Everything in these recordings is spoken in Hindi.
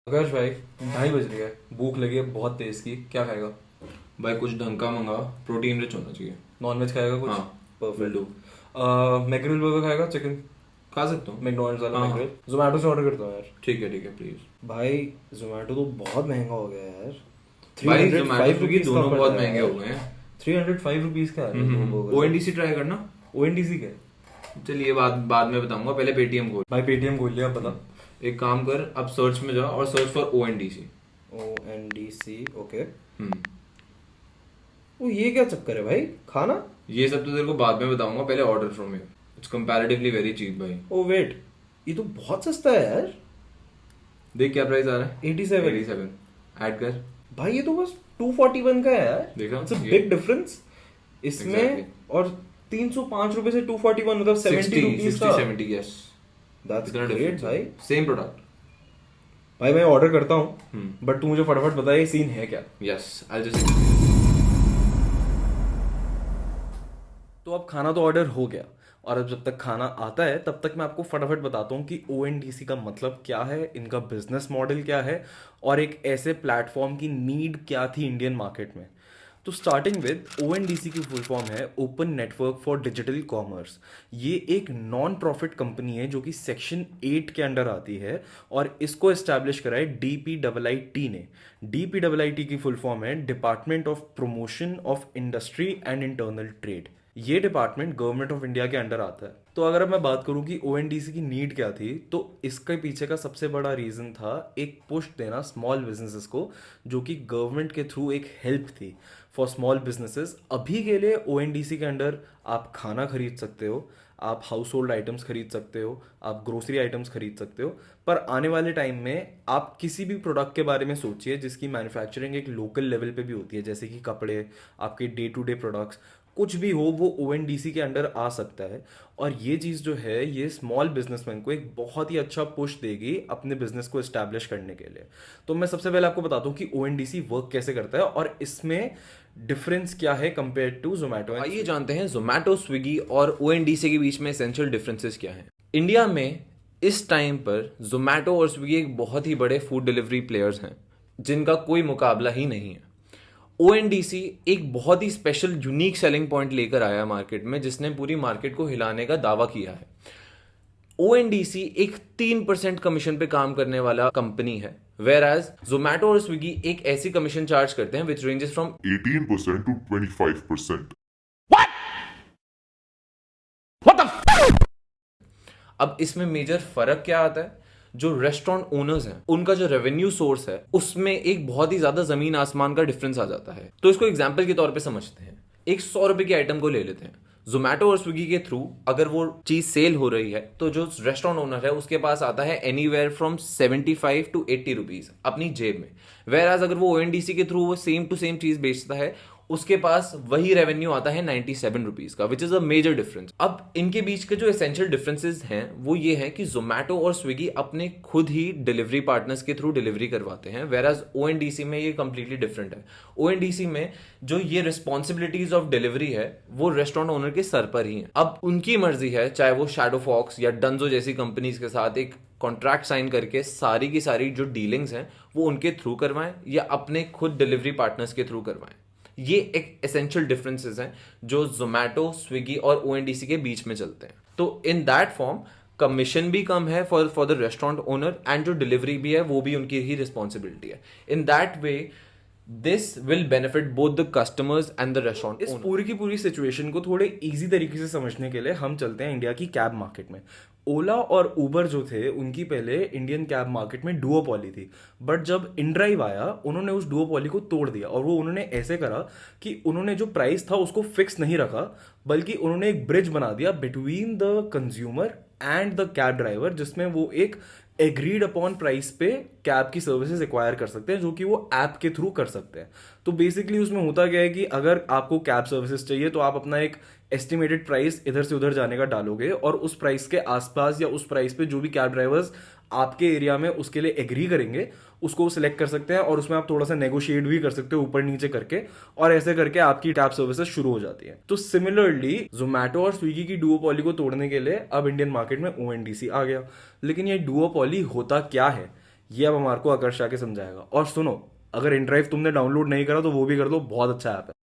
आकाश भाई, 2:30 बज रही है, भूख लगी है बहुत तेज की। क्या खाएगा? भाई कुछ ढंग का मंगा, प्रोटीन रिच होना चाहिए। नॉनवेज खाएगा कुछ? हाँ, विल परफेक्ट। डू। मैकग्रिल बर्गर खाएगा? चिकन खा सकता हूँ। मैकडोनल्ड्स वाला हाँ, मैकग्रिल जोमेटो से ऑर्डर करता हूँ यार। ठीक है प्लीज। भाई जोमेटो तो बहुत महंगा हो गया है यार। थ्री भाई hundred Zomato five Swiggy rupees का दोनों पड़ बहुत रहा है महंगे यार। हो गए हैं। 305 रुपीज का है दो ओ burger. N D C try करना। ONDC का है? चलिए बाद में बताऊंगा, पहले पेटीएम खोल। भाई पेटीएम खोल लिया, अब बता। एक काम कर, अब सर्च में जा और search for O N D C. ONDC, okay. Hmm. वो ये क्या चक्कर है भाई, खाना? ये सब तो तेरे को बाद में बताऊंगा, पहले order from here. It's comparatively very cheap भाई। ओ वेट, ये तो बहुत सस्ता है यार। देख क्या प्राइस आ रहा है। 87। 87। ऐड कर। भाई ये तो बस 241 का है यार। देखा? इट्स अ ये- बिग डिफरेंस इसमें। Exactly. और 305 रुपए से 241, मतलब 70 रुपीज का। 70 यस। दैट्स इतना ग्रेट डिफरेंस भाई। Same product. भाई मैं ऑर्डर करता हूँ, हम्म। बट तू मुझे फटाफट बता ये सीन है क्या। Yes, I just. तो अब खाना तो ऑर्डर हो गया, और अब जब तक खाना आता है तब तक मैं आपको फटाफट बताता हूँ कि ONDC का मतलब क्या है, इनका बिजनेस मॉडल क्या है, और एक ऐसे प्लेटफॉर्म की नीड क्या थी इंडियन मार्केट में। तो स्टार्टिंग विद ONDC की फुल फॉर्म है open network for digital commerce. ये एक नॉन प्रॉफिट कंपनी है जो कि सेक्शन 8 के अंडर आती है, और इसको एस्टैब्लिश करा है DPIIT ने। DPIIT की फुल फॉर्म है department of promotion of industry and internal trade. ये डिपार्टमेंट गवर्नमेंट ऑफ इंडिया के अंडर आता है। तो अगर अब मैं बात करूं कि ONDC की नीड क्या थी, तो इसके पीछे का सबसे बड़ा रीजन था एक पुश देना स्मॉल बिजनेसेस को, जो कि गवर्नमेंट के थ्रू एक हेल्प थी फॉर स्मॉल बिजनेसेस। अभी के लिए ONDC के अंडर आप खाना खरीद सकते हो, आप हाउस होल्ड आइटम्स खरीद सकते हो, आप ग्रोसरी आइटम्स खरीद सकते हो। पर आने वाले टाइम में आप किसी भी प्रोडक्ट के बारे में सोचिए जिसकी मैन्युफैक्चरिंग एक लोकल लेवल पे भी होती है, जैसे कि कपड़े, आपके डे टू डे प्रोडक्ट्स, कुछ भी हो वो ONDC के अंडर आ सकता है। और ये चीज़ जो है ये स्मॉल बिजनेसमैन को एक बहुत ही अच्छा पुश देगी अपने बिजनेस को एस्टैब्लिश करने के लिए। तो मैं सबसे पहले आपको बताता हूँ कि ONDC वर्क कैसे करता है और इसमें डिफरेंस क्या है कंपेयर टू जोमेटो। आइए जानते हैं जोमेटो, स्विगी और ओएनडीसी के बीच में एसेंशियल डिफरेंसेस क्या हैं। इंडिया में इस टाइम पर जोमेटो और स्विगी एक बहुत ही बड़े फूड डिलीवरी प्लेयर्स हैं जिनका कोई मुकाबला ही नहीं है। ओएनडीसी एक बहुत ही स्पेशल यूनिक सेलिंग पॉइंट लेकर आया मार्केट में, जिसने पूरी मार्केट को हिलाने का दावा किया है। ओएनडीसी एक 3% कमीशन पे काम करने वाला कंपनी है, वेयर एज जोमेटो और स्विगी एक ऐसी कमीशन चार्ज करते हैं विच रेंजेस फ्रॉम 18% to 25%. अब इसमें मेजर फर्क क्या आता है, जो रेस्टोरेंट ओनर्स हैं उनका जो रेवेन्यू सोर्स है उसमें एक बहुत ही ज्यादा जमीन आसमान का डिफरेंस आ जाता है। तो इसको एग्जांपल के तौर पे समझते हैं। एक 100 रुपए की आइटम को ले लेते हैं। जोमेटो और स्विगी के थ्रू अगर वो चीज सेल हो रही है तो जो रेस्टोरेंट ओनर है उसके पास आता है एनीवेयर फ्रॉम 75 to 80 रुपीज अपनी जेब में। वेयर एज अगर वो ओएनडीसी के थ्रू वो सेम टू सेम चीज बेचता है, उसके पास वही रेवेन्यू आता है 97 रुपीज का, which is a major difference. अब इनके बीच के जो एसेंशियल डिफरेंसेस हैं वो ये है कि जोमेटो और स्विगी अपने खुद ही डिलीवरी पार्टनर्स के थ्रू डिलीवरी करवाते हैं, वेराज ओएनडीसी में ये कंप्लीटली डिफरेंट है। ओएनडीसी में जो ये रिस्पॉन्सिबिलिटीज ऑफ डिलीवरी है वो रेस्टोरेंट ओनर के सर पर ही है। अब उनकी मर्जी है, चाहे वो शैडो फॉक्स या डंजो जैसी कंपनीज के साथ एक कॉन्ट्रैक्ट साइन करके सारी की सारी जो डीलिंग्स हैं वो उनके थ्रू करवाएं या अपने खुद डिलीवरी पार्टनर्स के थ्रू करवाएं। ये एक एसेंशियल डिफरेंसेस हैं जो जोमेटो, स्विगी और ओएनडीसी के बीच में चलते हैं। तो इन दैट फॉर्म कमीशन भी कम है for the restaurant owner, and जो डिलीवरी भी है वो भी उनकी ही रिस्पॉन्सिबिलिटी है। In that way this will benefit both the customers and the restaurant. इस पूरी की पूरी सिचुएशन को थोड़े इजी तरीके से समझने के लिए हम चलते हैं इंडिया की कैब मार्केट में। ओला और उबर जो थे उनकी पहले इंडियन कैब मार्केट में डुओपॉली थी, बट जब इनड्राइव आया उन्होंने उस डुओपॉली को तोड़ दिया। और वो उन्होंने ऐसे करा कि उन्होंने जो प्राइस था उसको फिक्स नहीं रखा, बल्कि उन्होंने एक ब्रिज बना दिया between the consumer and the cab driver, जिसमें वो एक एग्रीड अपॉन प्राइस पे कैब की सर्विसेज एक्वायर कर सकते हैं, जो कि वो ऐप के थ्रू कर सकते हैं। तो बेसिकली उसमें होता क्या है कि अगर आपको कैब सर्विसेज चाहिए तो आप अपना एक एस्टिमेटेड प्राइस इधर से उधर जाने का डालोगे, और उस प्राइस के आसपास या उस प्राइस पे जो भी कैब ड्राइवर्स आपके एरिया में उसके लिए एग्री करेंगे उसको सिलेक्ट कर सकते हैं, और उसमें आप थोड़ा सा नेगोशिएट भी कर सकते हो ऊपर नीचे करके, और ऐसे करके आपकी कैब सर्विसेज शुरू हो जाती है। तो सिमिलरली जोमेटो और स्विगी की डुओपॉली को तोड़ने के लिए अब इंडियन मार्केट में ONDC आ गया। लेकिन ये डुओपॉली होता क्या है, ये अब हमारे को आकर्ष आके समझाएगा। और सुनो, अगर इनड्राइव तुमने डाउनलोड नहीं करा तो वो भी कर दो, बहुत अच्छा ऐप है।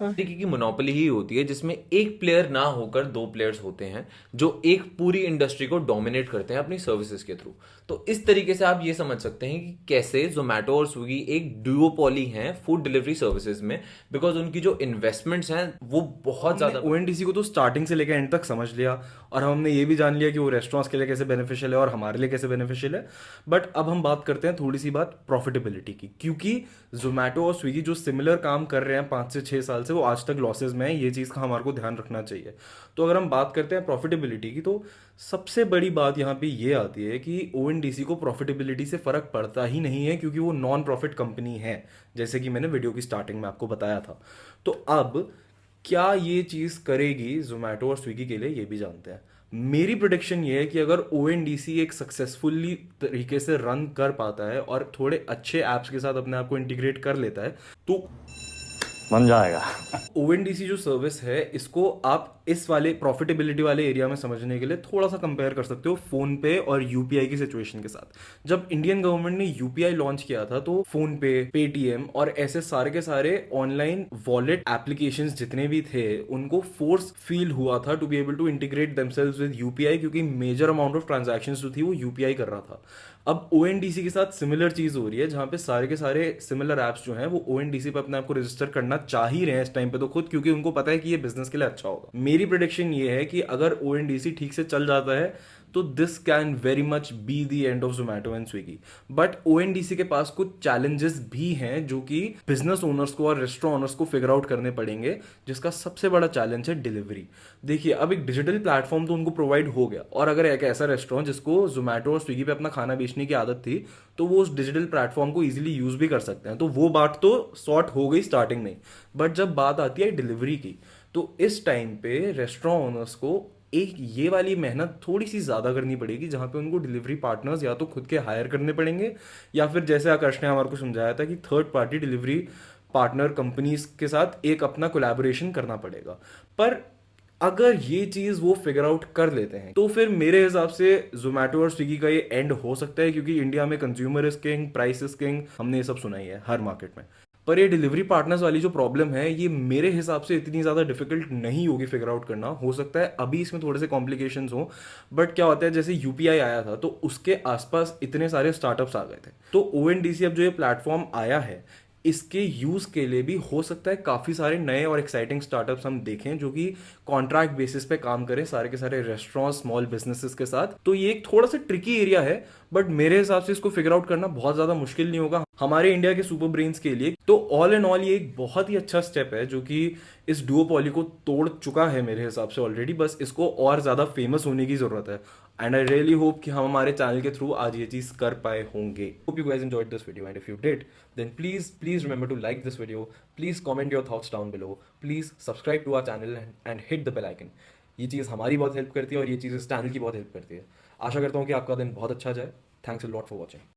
तरीके की मोनोपोली ही होती है जिसमें एक प्लेयर ना होकर दो प्लेयर्स होते हैं जो एक पूरी इंडस्ट्री को डोमिनेट करते हैं अपनी सर्विसेज के थ्रू। तो इस तरीके से आप ये समझ सकते हैं कि कैसे जोमेटो और स्विगी एक डुओपोली हैं फूड डिलीवरी सर्विसेज में, बिकॉज उनकी जो इन्वेस्टमेंट्स हैं वो बहुत ज्यादा। ओएनडीसी को तो स्टार्टिंग से लेकर एंड तक समझ लिया, और हमने ये भी जान लिया कि वो रेस्टोरेंट्स के लिए कैसे बेनिफिशियल है और हमारे लिए कैसे बेनिफिशियल है। बट अब हम बात करते हैं थोड़ी सी बात प्रॉफिटेबिलिटी की, क्योंकि जोमेटो और स्विगी जो सिमिलर काम कर रहे हैं 5 से 6 साल से, वो आज तक लॉसेज में है। ये चीज़ का हमारे को ध्यान रखना चाहिए। तो अगर हम बात करते हैं प्रॉफिटेबिलिटी की, तो सबसे बड़ी बात यहाँ पे ये आती है कि ओएनडीसी को प्रॉफिटेबिलिटी से फर्क पड़ता ही नहीं है, क्योंकि वो नॉन प्रॉफिट कंपनी है, जैसे कि मैंने वीडियो की स्टार्टिंग में आपको बताया था। तो अब क्या ये चीज़ करेगी जोमेटो और स्विगी के लिए, ये भी जानते हैं। मेरी प्रोडिक्शन ये है कि अगर ओएनडीसी एक सक्सेसफुली तरीके से रन कर पाता है और थोड़े अच्छे ऐप्स के साथ अपने आप को इंटीग्रेट कर लेता है, तो बन जाएगा। ओएनडीसी जो सर्विस है, इसको आप इस वाले प्रॉफिटेबिलिटी वाले एरिया में समझने के लिए थोड़ा सा कंपेयर कर सकते हो फोन पे और यूपीआई की सिचुएशन के साथ। जब इंडियन गवर्नमेंट ने यूपीआई लॉन्च किया था, तो फोन पे, पेटीएम और ऐसे सारे के सारे ऑनलाइन वॉलेट एप्लीकेशंस जितने भी थे, उनको फोर्स फील हुआ था to be able to integrate themselves with UPI, क्योंकि मेजर अमाउंट ऑफ ट्रांजैक्शंस जो थी वो यूपीआई कर रहा था। अब ओएनडीसी के साथ सिमिलर चीज हो रही है, जहां पे सारे के सारे सिमिलर एप्स जो हैं वो ओएनडीसी पे अपने आप को रजिस्टर करना चाह ही रहे हैं इस टाइम पे तो खुद, क्योंकि उनको पता है कि ये बिजनेस के लिए अच्छा होगा। मेरी प्रेडिक्शन ये है कि अगर ओएनडीसी ठीक से चल जाता है तो this can very much be the end of Zomato and Swiggy. But ONDC के पास कुछ चैलेंजेस भी हैं जो कि बिजनेस ओनर्स को और रेस्टोरेंट ओनर्स को फिगर आउट करने पड़ेंगे, जिसका सबसे बड़ा चैलेंज है डिलीवरी। देखिए, अब एक डिजिटल प्लेटफॉर्म तो उनको प्रोवाइड हो गया, और अगर एक ऐसा रेस्टोरेंट जिसको जोमेटो और स्विगी पे अपना खाना बेचने की आदत थी, तो वो उस डिजिटल प्लेटफॉर्म को इजीली यूज भी कर सकते हैं, तो वो बात तो सॉर्ट हो गई स्टार्टिंग में। बट जब बात आती है डिलीवरी की, तो इस टाइम पे रेस्टोरेंट ओनर्स को एक ये वाली मेहनत थोड़ी सी ज़्यादा करनी पड़ेगी, जहाँ पे उनको डिलीवरी पार्टनर्स या तो खुद के हायर करने पड़ेंगे, या फिर जैसे आकाश ने हमारे को समझाया था कि third party delivery partner companies के साथ एक अपना कोलैबोरेशन करना पड़ेगा। पर अगर ये चीज़ वो फिगर आउट कर लेते हैं, तो फिर मेरे हिसाब से जोमेटो और स्विगी का ये एंड हो सकता है, क्योंकि इंडिया में consumer is king, price is king, हमने ये सब सुना ही है हर मार्केट में। पर ये डिलीवरी पार्टनर्स वाली जो प्रॉब्लम है, ये मेरे हिसाब से इतनी ज़्यादा डिफिकल्ट नहीं होगी फिगर आउट करना। हो सकता है अभी इसमें थोड़े से कॉम्प्लिकेशंस हो, बट क्या होता है, जैसे यूपीआई आया था तो उसके आसपास इतने सारे स्टार्टअप्स आ गए थे, तो ओएनडीसी अब जो ये प्लेटफॉर्म आया है, इसके यूज के लिए भी हो सकता है काफी सारे नए और एक्साइटिंग स्टार्टअप्स हम देखें जो कि कॉन्ट्रैक्ट बेसिस पे काम करें सारे के सारे रेस्टोरेंट, स्मॉल बिजनेसेस के साथ। तो ये एक थोड़ा सा ट्रिकी एरिया है, बट मेरे हिसाब से इसको फिगर आउट करना बहुत ज्यादा मुश्किल नहीं होगा हमारे इंडिया के सुपर ब्रेन्स के लिए। तो ऑल एंड ऑल ये एक बहुत ही अच्छा स्टेप है जो कि इस डुओपोली को तोड़ चुका है मेरे हिसाब से ऑलरेडी। बस इसको और ज्यादा फेमस होने की जरूरत है, एंड आई रियली होप कि हम हमारे चैनल के थ्रू आज ये चीज कर पाए होंगे। Hope you guys enjoyed this video, and if you did then please remember to like this video, please comment your thoughts down below, please subscribe to our channel and hit the bell icon। ये चीज़ हमारी बहुत हेल्प करती है और ये चीज़ इस चैनल की बहुत हेल्प करती है। आशा करता हूँ कि आपका दिन बहुत अच्छा जाए। Thanks a lot for watching.